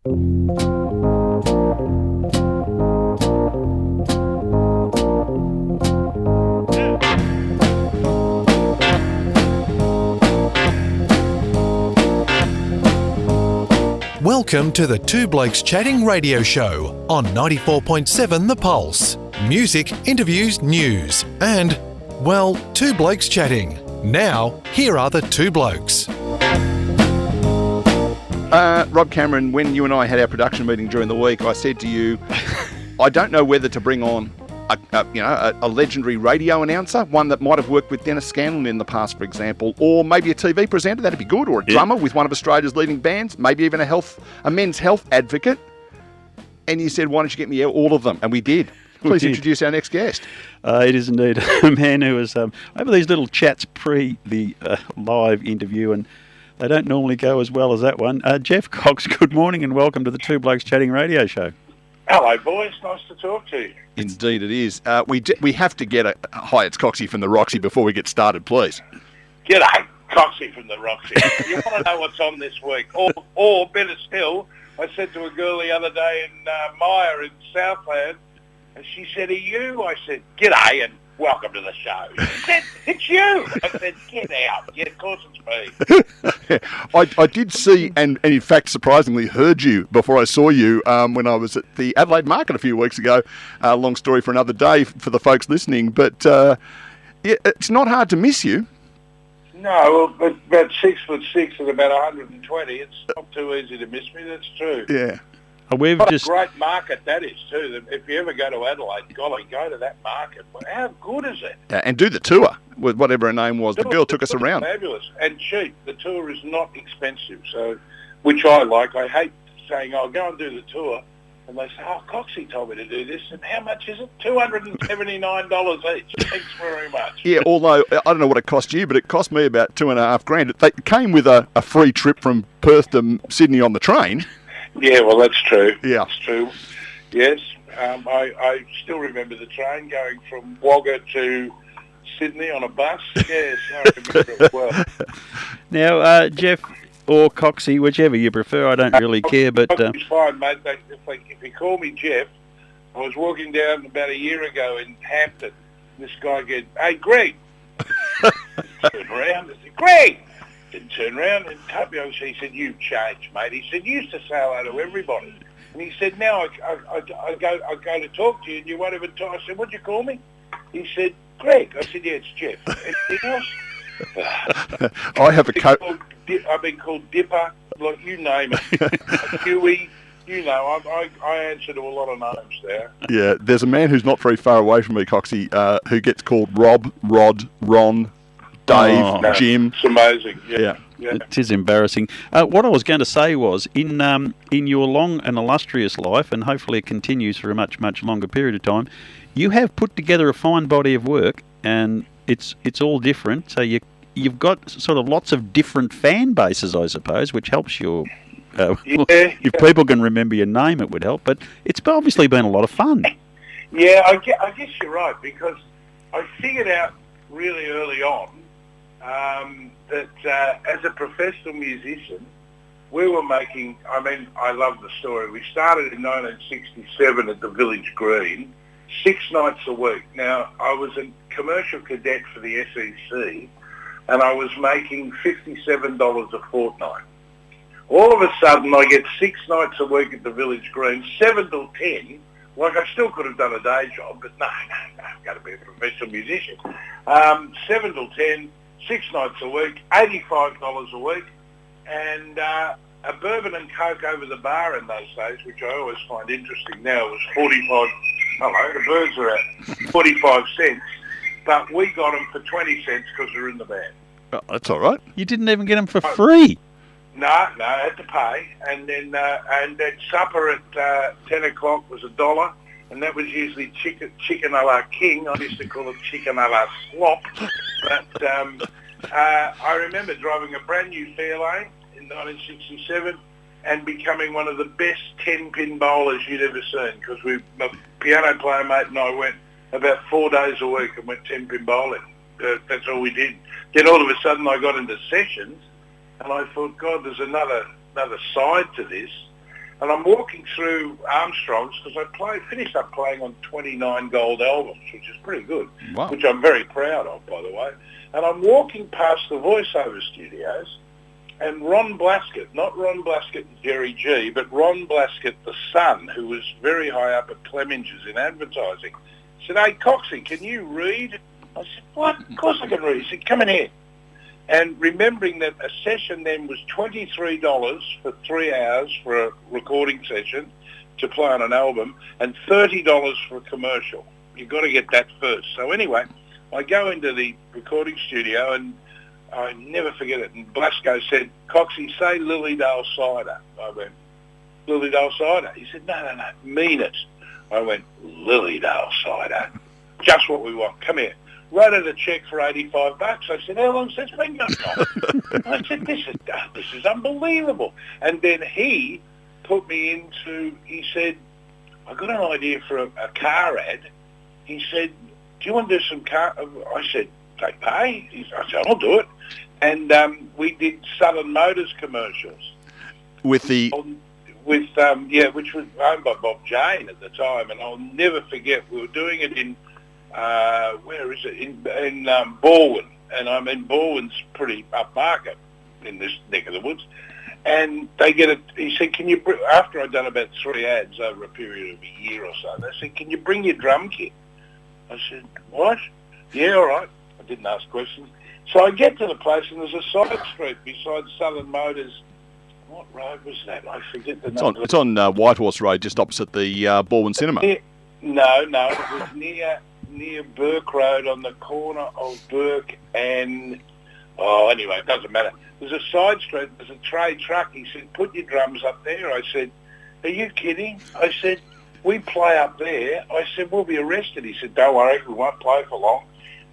Welcome to the Two Blokes Chatting radio show on 94.7 The Pulse. Music, interviews, news, and, well, Two Blokes Chatting. Now, here are the two blokes. Rob Cameron, when you and I had our production meeting during the week, I said to you, I don't know whether to bring on a legendary radio announcer, one that might have worked with Dennis Scanlon in the past, for example, or maybe a TV presenter, that'd be good, or a drummer with one of Australia's leading bands, maybe even a men's health advocate. And you said, why don't you get me all of them? And we did. Please introduce our next guest. It is indeed a man who is over these little chats pre the live interview, and they don't normally go as well as that one. Geoff Cox, good morning and welcome to the Two Blokes Chatting radio show. Hello, boys. Nice to talk to you. Indeed it is. We have to get a hi, it's Coxie from the Roxy before we get started, please. G'day, Coxie from the Roxy. You want to know what's on this week? Or better still, I said to a girl the other day in Maya in Southland, and she said, are you? I said, g'day and welcome to the show. She said, it's you. I said, get out. Yeah, of course it's me. I did see, and in fact surprisingly heard you before I saw you when I was at the Adelaide Market a few weeks ago. Long story for another day for the folks listening, but it's not hard to miss you. No, well, about 6'6" and about 120. It's not too easy to miss me, that's true. Yeah. What a great market that is too. If you ever go to Adelaide, golly, go to that market. How good is it? And do the tour with whatever her name was. The girl took us around. Fabulous and cheap. The tour is not expensive, so which I like. I hate saying, "Oh, go and do the tour," and they say, "Oh, Coxie told me to do this." And how much is it? $279 each. Thanks very much. Yeah, although I don't know what it cost you, but it cost me about $2,500. It came with a free trip from Perth to Sydney on the train. Yeah, well, that's true. Yeah. That's true. Yes. I still remember the train going from Wagga to Sydney on a bus. Yes, I remember it well. Now, Geoff or Coxie, whichever you prefer, I don't really care, but... It's fine, mate. If you call me Geoff, I was walking down about a year ago in Hampton. This guy goes, hey, Greg. Turned around and said, Greg! Didn't turn around and cut me. He said, you've changed, mate. He said, you used to say hello to everybody. And he said, now I go to talk to you and you won't even talk. I said, what'd you call me? He said, Greg. I said, yeah, it's Geoff. Anything else? I have a coat. I've been called Dipper, like you name it. Huey, you know, I answer to a lot of names there. Yeah, there's a man who's not very far away from me, Coxie, who gets called Rob, Rod, Ron, Dave, Jim. It's amazing. Yeah. It is embarrassing. What I was going to say was, in your long and illustrious life, and hopefully it continues for a much, much longer period of time, you have put together a fine body of work, and it's all different. So you've got sort of lots of different fan bases, I suppose, which helps your... if people can remember your name, it would help. But it's obviously been a lot of fun. Yeah, I guess you're right, because I figured out really early on that as a professional musician, we were making, I love the story. We started in 1967 at the Village Green, 6 nights a week. Now, I was a commercial cadet for the SEC, and I was making $57 a fortnight. All of a sudden, I get 6 nights a week at the Village Green, 7 till 10. Like, I still could have done a day job, but no, I've got to be a professional musician. 7 till 10, 6 nights a week, $85 a week, and a bourbon and Coke over the bar in those days, which I always find interesting now, was 45, hello, the birds are at 45 cents, but we got them for 20 cents because we were in the band. Oh, that's all right. You didn't even get them for free. No, I had to pay, and then supper at 10 o'clock was $1, and that was usually chicken a la king. I used to call it chicken a la slop. But I remember driving a brand new Fairlane in 1967 and becoming one of the best 10-pin bowlers you'd ever seen, because my piano player mate and I went about 4 days a week and went 10-pin bowling. That's all we did. Then all of a sudden I got into sessions, and I thought, God, there's another side to this. And I'm walking through Armstrong's because I finished up playing on 29 gold albums, which is pretty good, Wow. which I'm very proud of, by the way. And I'm walking past the voiceover studios, and Ron Blaskett, not Ron Blaskett and Jerry G, but Ron Blaskett, the son, who was very high up at Clemenges in advertising, said, "Hey, Coxie, can you read?" I said, "What? Of course I can read." He said, "Come in here." And remembering that a session then was $23 for 3 hours for a recording session to play on an album and $30 for a commercial. You've got to get that first. So anyway, I go into the recording studio and I never forget it. And Blasco said, "Coxie, say Lilydale Cider." I went, "Lilydale Cider?" He said, No, mean it." I went, "Lilydale Cider. Just what we want. Come here." Wrote it a cheque for $85. I said, "How long's this been going on?" I said, this is unbelievable. And then he put me into, he said, "I got an idea for a car ad." He said, "Do you want to do some car?" I said, "They pay?" I said, "I'll do it." And we did Southern Motors commercials. With the... which was owned by Bob Jane at the time. And I'll never forget, we were doing it in, where is it? In Balwyn. And I mean, Balwyn's pretty upmarket in this neck of the woods. And they get it. He said, "Can you?" After I'd done about 3 ads over a period of a year or so, they said, "Can you bring your drum kit?" I said, "What?" "Yeah, all right." I didn't ask questions. So I get to the place, and there's a side street beside Southern Motors. What road was that? I forget the name. It's on Whitehorse Road, just opposite the Balwyn Cinema. No, it was near Burke Road, on the corner of Burke and... Oh, anyway, it doesn't matter. There's a side street, there's a trade truck. He said, "Put your drums up there." I said, "Are you kidding?" I said, "We play up there." I said, "We'll be arrested." He said, "Don't worry, we won't play for long."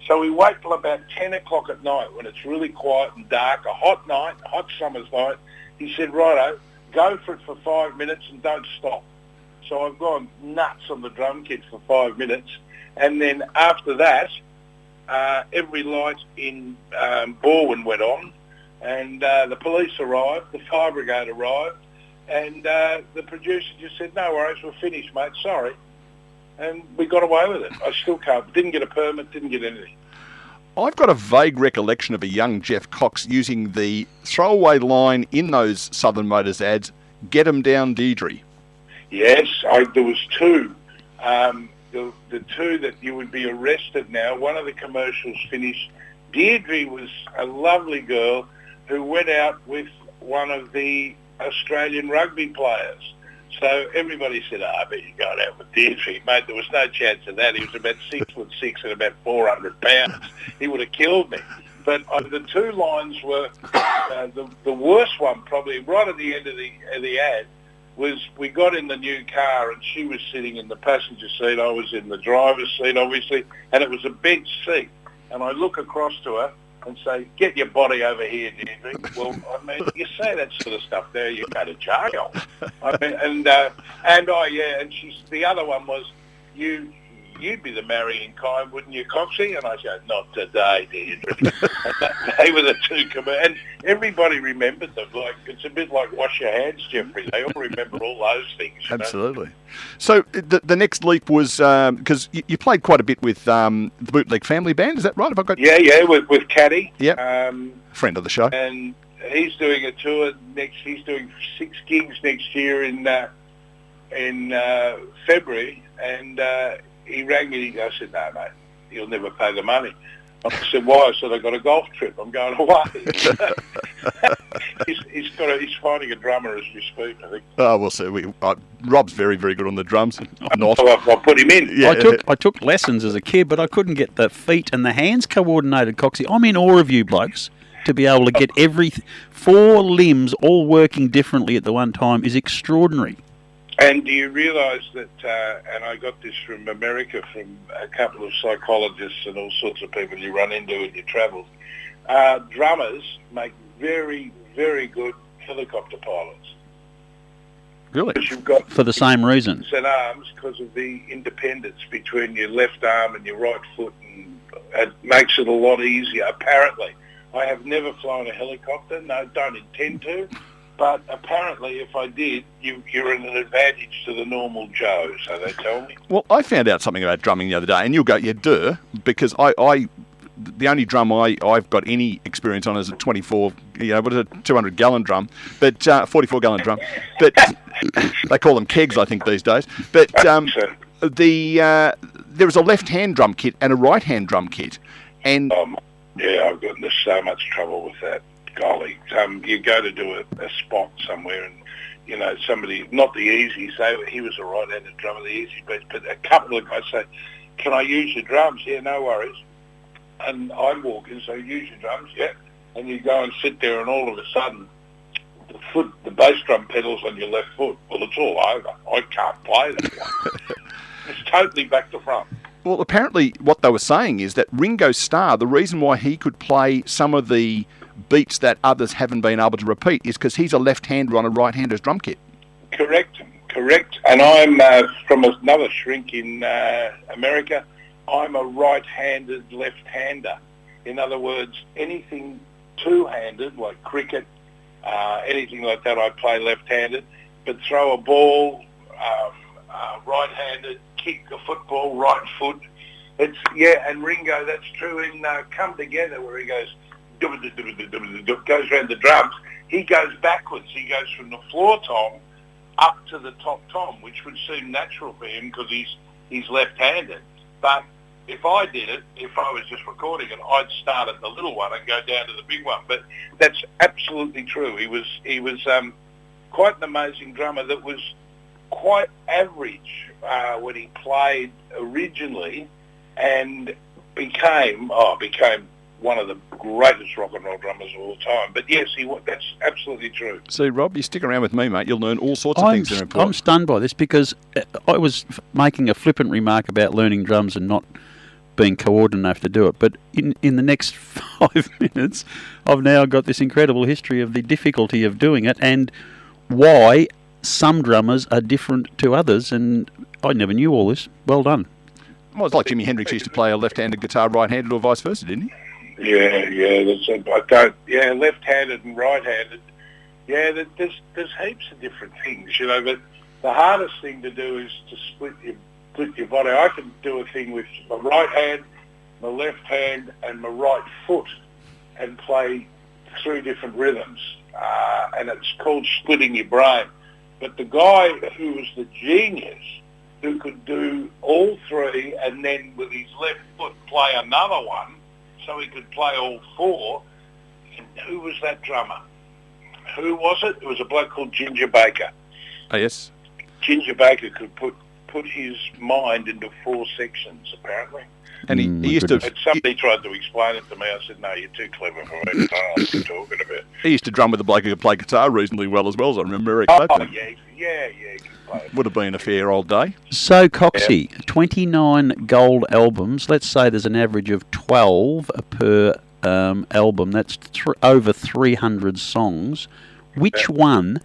So we wait till about 10 o'clock at night when it's really quiet and dark, a hot night, hot summer's night. He said, "Righto, go for it for 5 minutes and don't stop." So I've gone nuts on the drum kit for 5 minutes. And then after that, every light in Balwyn went on, and the police arrived, the fire brigade arrived, and the producer just said, "No worries, we're finished, mate, sorry." And we got away with it. I still didn't get a permit, didn't get anything. I've got a vague recollection of a young Geoff Cox using the throwaway line in those Southern Motors ads, "Get 'em down, Deirdre." Yes, there was two. The two that you would be arrested now. One of the commercials finished. Deirdre was a lovely girl who went out with one of the Australian rugby players. So everybody said, "I bet you're going out with Deirdre." Mate, there was no chance of that. He was about 6'6" and about 400 pounds. He would have killed me. But the two lines were, the worst one probably, right at the end of the ad, was we got in the new car and she was sitting in the passenger seat. I was in the driver's seat, obviously, and it was a bench seat. And I look across to her and say, "Get your body over here, Deirdre." Well, I mean, you say that sort of stuff there, you go to jail. I mean, and she's, the other one was, you'd be the marrying kind, wouldn't you, Coxie? And I said, "Not today, Deirdre." They were the two and everybody remembered them. Like, it's a bit like Wash Your Hands, Jeffrey. They all remember all those things. Absolutely. So the next leap was, because you played quite a bit with the Bootleg Family Band, is that right? Have I got... Yeah, with Caddy. Yeah, friend of the show. And he's doing a tour next. He's doing 6 gigs next year in February, and he rang me. I said, "No, mate, you'll never pay the money." I said, "Why?" I said, "I got a golf trip. I'm going away." He's finding a drummer as we speak, I think. Oh, we'll see. Rob's very, very good on the drums. Not. I'll put him in. Yeah. I took lessons as a kid, but I couldn't get the feet and the hands coordinated, Coxie. I'm in awe of you blokes. To be able to get 4 limbs all working differently at the one time is extraordinary. And do you realise that, and I got this from America, from a couple of psychologists and all sorts of people you run into in your travels, drummers make very, very good helicopter pilots. Really? Because you've got for the same reason. And arms, because of the independence between your left arm and your right foot, and it makes it a lot easier, apparently. I have never flown a helicopter, no, don't intend to. But apparently, if I did, you're in an advantage to the normal Joe, so they tell me. Well, I found out something about drumming the other day, and you'll go, yeah, duh, because the only drum I've got any experience on is a 24, what is it, 200-gallon drum, but 44-gallon drum. But they call them kegs, I think, these days. But there is a left-hand drum kit and a right-hand drum kit, and yeah, I've gotten into so much trouble with that. Golly, you go to do a spot somewhere, and somebody, not the Easy, say he was a right-handed drummer, the Easy, but a couple of guys say, "Can I use your drums?" Yeah, no worries. And I walk in, so use your drums, yeah. And you go and sit there, and all of a sudden, the bass drum pedal's on your left foot. Well, it's all over. I can't play that one. It's totally back to front. Well, apparently what they were saying is that Ringo Starr, the reason why he could play some of the beats that others haven't been able to repeat is because he's a left-hander on a right-hander's drum kit. Correct. And I'm from another shrink in America. I'm a right-handed left-hander. In other words, anything two-handed, like cricket, anything like that, I play left-handed. But throw a ball, right-handed, kick a football, right foot. And Ringo, that's true in Come Together, where he goes, goes around the drums. He goes backwards. He goes from the floor tom up to the top tom, which would seem natural for him because he's left-handed. But if I did it, if I was just recording it, I'd start at the little one and go down to the big one. But that's absolutely true. He was quite an amazing drummer that was quite average when he played originally, and became one of the greatest rock and roll drummers of all time. But yes, that's absolutely true. See, Rob, you stick around with me, mate. You'll learn all sorts of things that are important. I'm stunned by this because I was making a flippant remark about learning drums and not being coordinated enough to do it. But in the next 5 minutes, I've now got this incredible history of the difficulty of doing it and why some drummers are different to others. And I never knew all this. Well done. Well, it's like Jimi Hendrix used to play a left-handed guitar right-handed or vice versa, didn't he? Yeah, that's it. I don't. Yeah, left-handed and right-handed. Yeah, there's heaps of different things, But the hardest thing to do is to split your body. I can do a thing with my right hand, my left hand, and my right foot, and play 3 different rhythms, and it's called splitting your brain. But the guy who was the genius, who could do all 3 and then with his left foot play another one, so he could play all 4. And who was that drummer? Who was it? It was a bloke called Ginger Baker. Oh, yes. Ginger Baker could put his mind into 4 sections, apparently. And he used to... And somebody tried to explain it to me. I said, no, you're too clever for me to know what you're talking about. He used to drum with a bloke who could play guitar reasonably well as I remember Eric Yeah, Clapton. he could play. Would have been a fair old day. So, Coxie, 29 gold albums. Let's say there's an average of 12 per album. That's over 300 songs. Which one,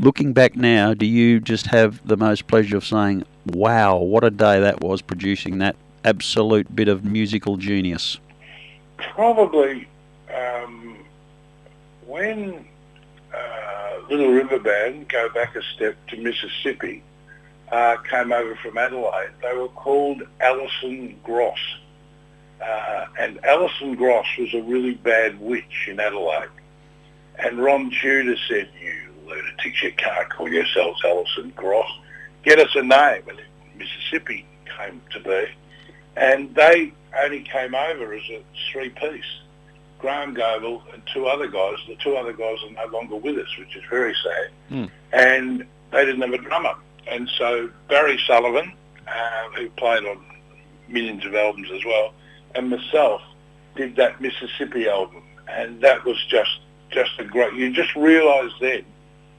looking back now, do you just have the most pleasure of saying, wow, what a day that was producing that absolute bit of musical genius? Probably when Little River Band, go back a step to Mississippi, came over from Adelaide. They were called Alison Gross. And Alison Gross was a really bad witch in Adelaide. And Ron Tudor said, you lunatics, you can't call yourselves Alison Gross. Get us a name. And Mississippi came to be. And they only came over as a 3-piece. Graham Goble and 2 other guys. The 2 other guys are no longer with us, which is very sad. And they didn't have a drummer. And so Barry Sullivan, who played on millions of albums as well, and myself did that Mississippi album. And that was just a great... You just realise then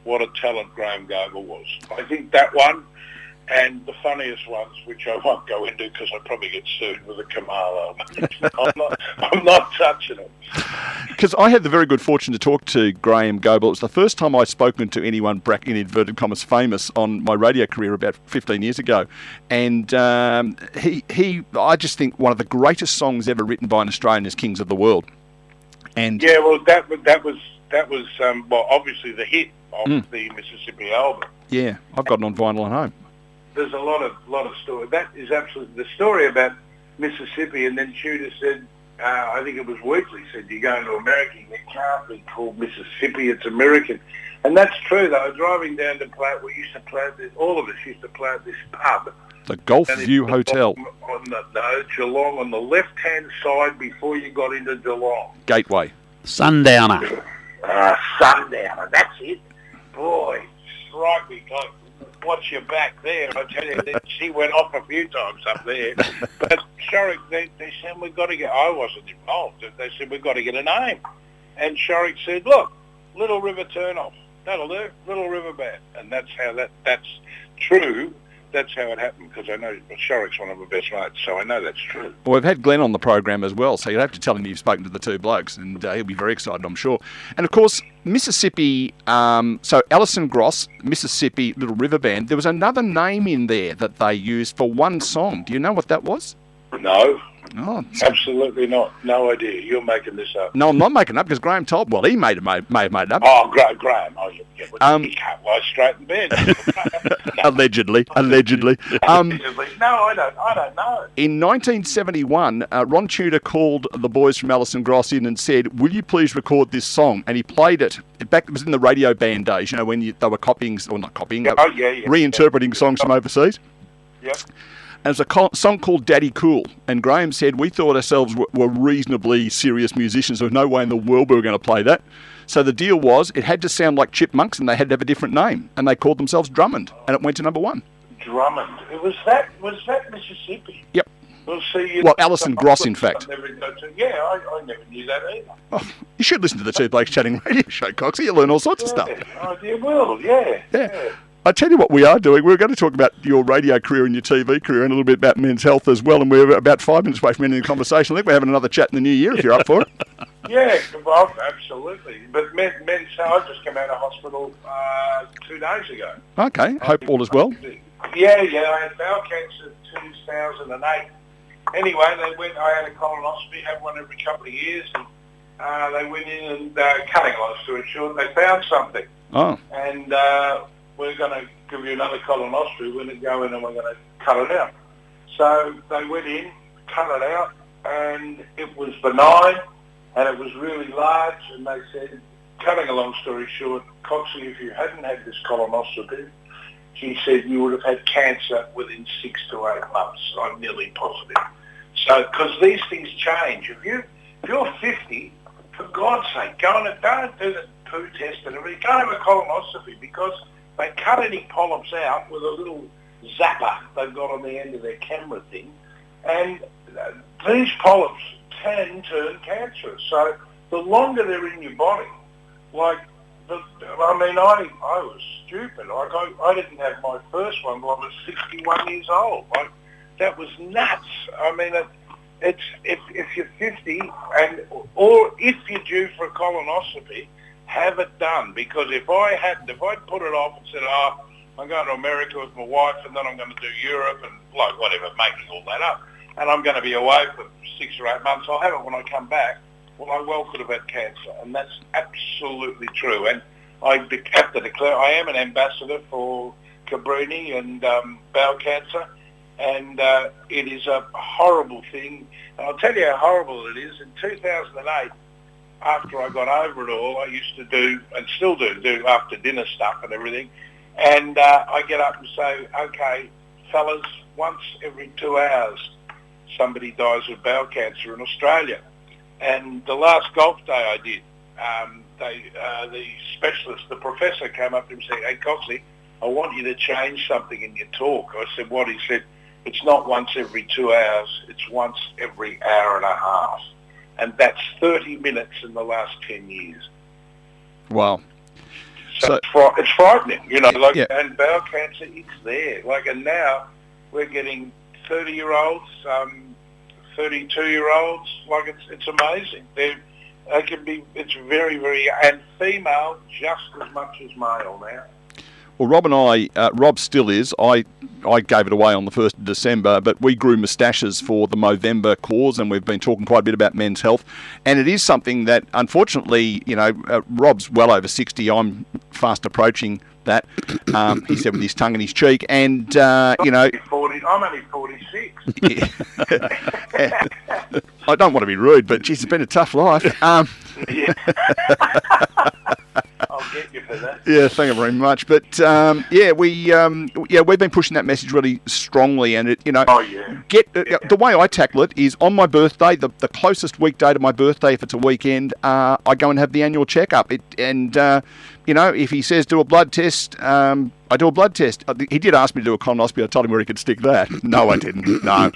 what a talent Graham Goble was. I think that one... And the funniest ones, which I won't go into because I'd probably get sued with a Kamal album. I'm not touching them. Because I had the very good fortune to talk to Graham Goble. It was the first time I'd spoken to anyone, in inverted commas, famous on my radio career about 15 years ago. And I just think one of the greatest songs ever written by an Australian is Kings of the World. And yeah, well, that was that was well, obviously the hit of the Mississippi album. Yeah, I've got it on vinyl at home. There's a lot of story. That is absolutely the story about Mississippi. And then Tudor said, I think it was Wheatley said, "You're going to America. It can't be called Mississippi. It's American." And that's true. They were driving down to play. We used to play at this. All of us used to play at this pub. The Gulf View Hotel. Geelong, on the left-hand side before you got into Geelong. Gateway. Sundowner. Sundowner, that's it. Boy, strike me. Watch your back there. I tell you, she went off a few times up there. But Shorrock, they said, we've got to get... I wasn't involved. They said, we've got to get a name. And Shorrock said, look, Little River Turnoff. That'll do. Little River Band. And that's how that's true. That's how it happened, because I know Shorrock's one of my best mates, so I know that's true. Well, we've had Glenn on the program as well, so you'd have to tell him you've spoken to the two blokes, and he'll be very excited, I'm sure. And, of course, Mississippi, so Alison Gross, Mississippi Little River Band, there was another name in there that they used for one song. Do you know what that was? No. Oh, absolutely not. No idea. You're making this up. No, I'm not making it up, because Graham told... Well, he may have made it up. Oh, Graham. Oh, yeah, he can't lie straight in bed. Allegedly. No, I don't know. In 1971, Ron Tudor called the boys from Alison Gross in and said, will you please record this song? And he played it. Back, it was in the radio band days, you know, when they were copying, or not copying, reinterpreting songs from overseas. Yep. And it was a song called Daddy Cool. And Graham said, we thought ourselves were reasonably serious musicians. There was no way in the world we were going to play that. So the deal was, it had to sound like Chipmunks, and they had to have a different name. And they called themselves Drummond, and it went to number one. Drummond. Was that Mississippi? Yep. Well, Alison Gross, in fact. I never knew that either. Oh, you should listen to the Two Blokes Chatting radio show, Coxie. You'll learn all sorts of stuff. Oh, you will, yeah. I tell you what we are doing. We're going to talk about your radio career and your TV career and a little bit about men's health as well. And we're about 5 minutes away from ending the conversation. I think we're having another chat in the new year if you're up for it. Yeah, well, absolutely. But men's health, I just came out of hospital 2 days ago. Okay, hope all is well. Yeah, I had bowel cancer in 2008. Anyway, I had a colonoscopy, have one every couple of years, and they went in and, cutting a long story short, they found something. Oh. And we're going to give you another colonoscopy. We're going to go in and we're going to cut it out. So they went in, cut it out, and it was benign, and it was really large, and they said, cutting a long story short, Coxie, if you hadn't had this colonoscopy, he said you would have had cancer within 6 to 8 months. I'm nearly positive. So, because these things change. If you're 50, for God's sake, don't do the poo test and everything. Go and have a colonoscopy, because they cut any polyps out with a little zapper they've got on the end of their camera thing, and these polyps can turn cancerous. So the longer they're in your body, I was stupid. I didn't have my first one until I was 61 years old. That was nuts. I mean, it's if you're 50 or if you're due for a colonoscopy, have it done. Because if I'd put it off and said, I'm going to America with my wife, and then I'm going to do Europe and whatever, making all that up, and I'm going to be away for 6 or 8 months, I'll have it when I come back. Well, I well could have had cancer, and that's absolutely true. And I have to declare I am an ambassador for Cabrini and bowel cancer, and it is a horrible thing. And I'll tell you how horrible it is. In 2008, after I got over it all, I used to do, and still do after dinner stuff and everything, and I get up and say, okay, fellas, once every 2 hours, somebody dies of bowel cancer in Australia. And the last golf day I did, the specialist, the professor came up to him and said, hey, Coxie, I want you to change something in your talk. I said, what? He said, it's not once every 2 hours, it's once every hour and a half. And that's 30 minutes in the last 10 years. Wow. So it's frightening, and bowel cancer, it's there. And now we're getting 30-year-olds, 32-year-olds, it's amazing. It's very, very, and female just as much as male now. Well, Rob and I, Rob still is. I gave it away on the 1st of December, but we grew moustaches for the Movember cause, and we've been talking quite a bit about men's health. And it is something that, unfortunately, Rob's well over 60. I'm fast approaching that, he said with his tongue in his cheek. And, I'm only 46. I don't want to be rude, but, geez, it's been a tough life. Yeah. I'll get you for that. Yeah, thank you very much. But we've been pushing that message really strongly, and the way I tackle it is on my birthday, the closest weekday to my birthday, if it's a weekend, I go and have the annual checkup. If he says do a blood test, I do a blood test. He did ask me to do a colonoscopy. I told him where he could stick that. No, I didn't. No.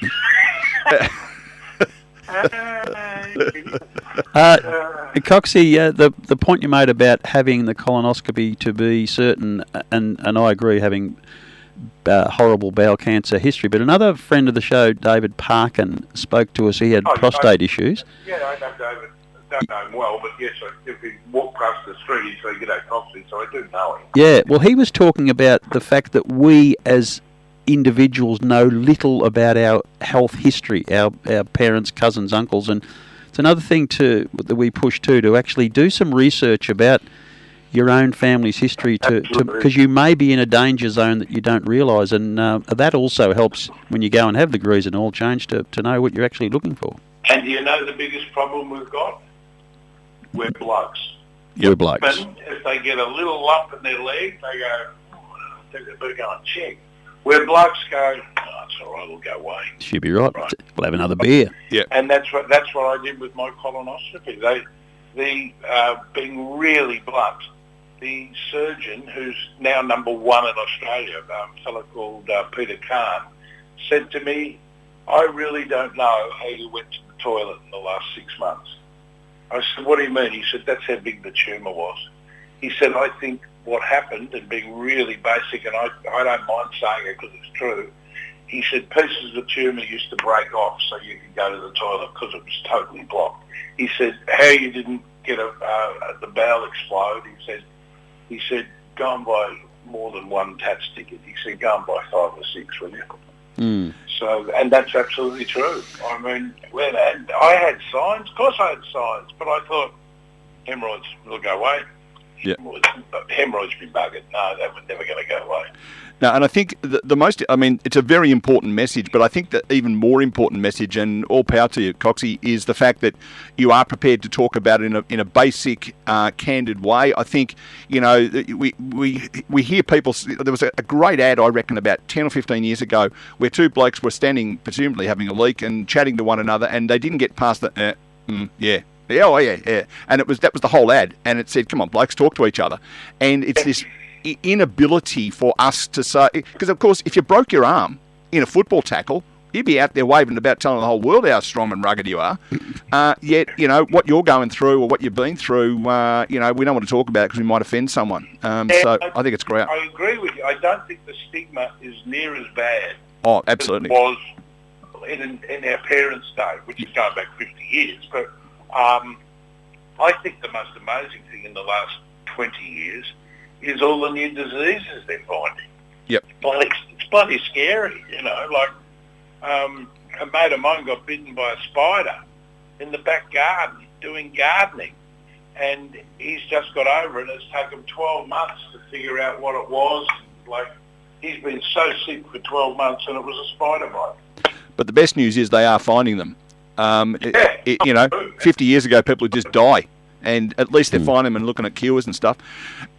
Coxie, the point you made about having the colonoscopy to be certain, and I agree, having horrible bowel cancer history. But another friend of the show, David Parkin, spoke to us. He had prostate issues. Yeah, I know David. Don't know him well, but yes, if he walked past the street, he'd say, "G'day, Coxie," so I do know him. Yeah, well, he was talking about the fact that we as individuals know little about our health history, our parents, cousins, uncles, and it's another thing that we push to actually do some research about your own family's history because you may be in a danger zone that you don't realise, and that also helps when you go and have the grease and oil change to know what you're actually looking for. And do you know the biggest problem we've got? We're blokes. We're blokes. But if they get a little lump in their leg, they go, I think they better go and check. Where blokes go, it's all right, we'll go away. Should be right. We'll have another beer. Yeah. And that's what I did with my colonoscopy. Being really blunt, the surgeon, who's now number one in Australia, a fellow called Peter Kahn, said to me, I really don't know how you went to the toilet in the last 6 months. I said, what do you mean? He said, that's how big the tumour was. He said, I think what happened, and being really basic, and I don't mind saying it because it's true, he said pieces of the tumour used to break off so you could go to the toilet because it was totally blocked. He said, how you didn't get the bowel explode, he said, go and buy more than one TATS ticket. He said, go and buy 5 or 6, will you? Mm. So, and that's absolutely true. I mean, and I had signs. Of course I had signs, but I thought, hemorrhoids will go away. Yeah. Hemorrhoids be buggered. No, that was never going to go away. No, and I think it's a very important message, but I think the even more important message, and all power to you, Coxie, is the fact that you are prepared to talk about it in a basic, candid way. I think, we hear people, there was a great ad, I reckon, about 10 or 15 years ago, where two blokes were standing, presumably having a leak, and chatting to one another, and they didn't get past the, yeah. Yeah, oh yeah. And that was the whole ad, and it said, come on, blokes, talk to each other. And it's this inability for us to say, because of course if you broke your arm in a football tackle, you'd be out there waving about telling the whole world how strong and rugged you are. Yet, what you're going through or what you've been through, we don't want to talk about it because we might offend someone. So I think it's great. I agree with you. I don't think the stigma is near as bad Oh, absolutely. as it was in our parents' day, which is going back 50 years. But I think the most amazing thing in the last 20 years is all the new diseases they're finding. Yep. It's bloody scary, like a mate of mine got bitten by a spider in the back garden doing gardening, and he's just got over it. It's taken 12 months to figure out what it was. Like, he's been so sick for 12 months and it was a spider bite. But the best news is they are finding them. 50 years ago, people would just die, and at least they're finding them and looking at cures and stuff.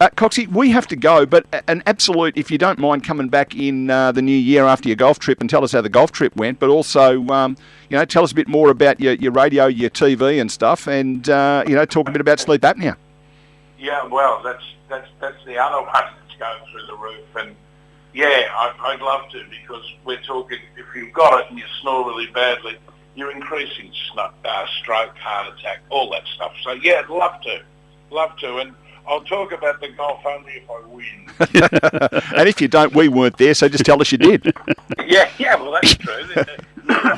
Coxie, we have to go, but an absolute, if you don't mind coming back in the new year after your golf trip and tell us how the golf trip went, but also, tell us a bit more about your radio, your TV and stuff, and, talk a bit about sleep apnea. Yeah, well, that's the other one that's going through the roof, and yeah, I'd love to, because we're talking, if you've got it and you snore really badly, you're increasing stroke, heart attack, all that stuff. So yeah, I'd love to, and I'll talk about the golf only if I win. And if you don't, we weren't there, so just tell us you did. Yeah, well that's true.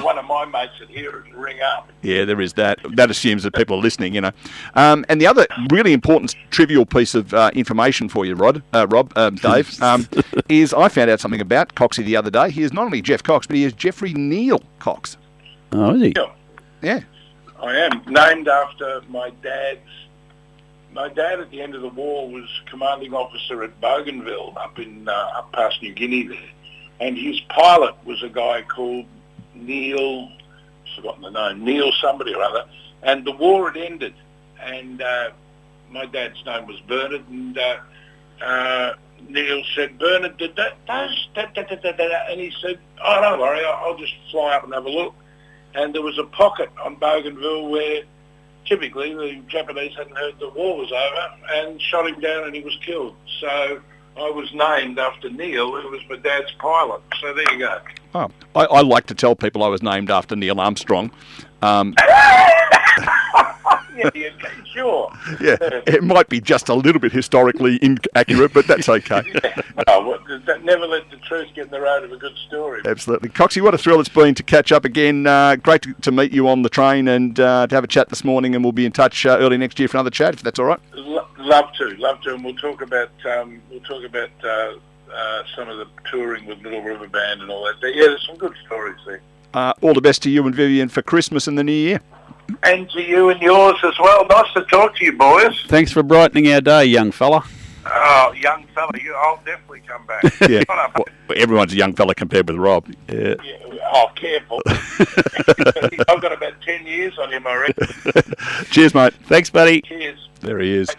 one of my mates would hear it and ring up. Yeah, there is that. That assumes that people are listening, you know. And the other really important trivial piece of information for you, Dave, is I found out something about Coxie the other day. He is not only Geoff Cox, but he is Jeffrey Neil Cox. Oh, is he? Yeah. I am. Named after my dad's. My dad at the end of the war was commanding officer at Bougainville up past New Guinea there. And his pilot was a guy called Neil, forgotten the name, Neil somebody or other. And the war had ended. And my dad's name was Bernard. And Neil said, Bernard, did that? And he said, oh, don't worry, I'll just fly up and have a look. And there was a pocket on Bougainville where typically the Japanese hadn't heard the war was over and shot him down and he was killed. So I was named after Neil, who was my dad's pilot. So there you go. Oh, I like to tell people I was named after Neil Armstrong. Yeah, sure. Yeah, it might be just a little bit historically inaccurate, but that's okay. No, that never let the truth get in the road of a good story. Absolutely. Coxie, what a thrill it's been to catch up again. Great to meet you on the train and to have a chat this morning, and we'll be in touch early next year for another chat, if that's all right. Love to, and we'll talk about some of the touring with Little River Band and all that. Yeah, there's some good stories there. All the best to you and Vivian for Christmas and the new year. And to you and yours as well. Nice to talk to you, boys. Thanks for brightening our day, young fella. Oh, young fella, I'll definitely come back. Yeah, well, everyone's a young fella compared with Rob. Yeah. Oh, careful. I've got about 10 years on him, I reckon. Cheers, mate. Thanks, buddy. Cheers. There he is.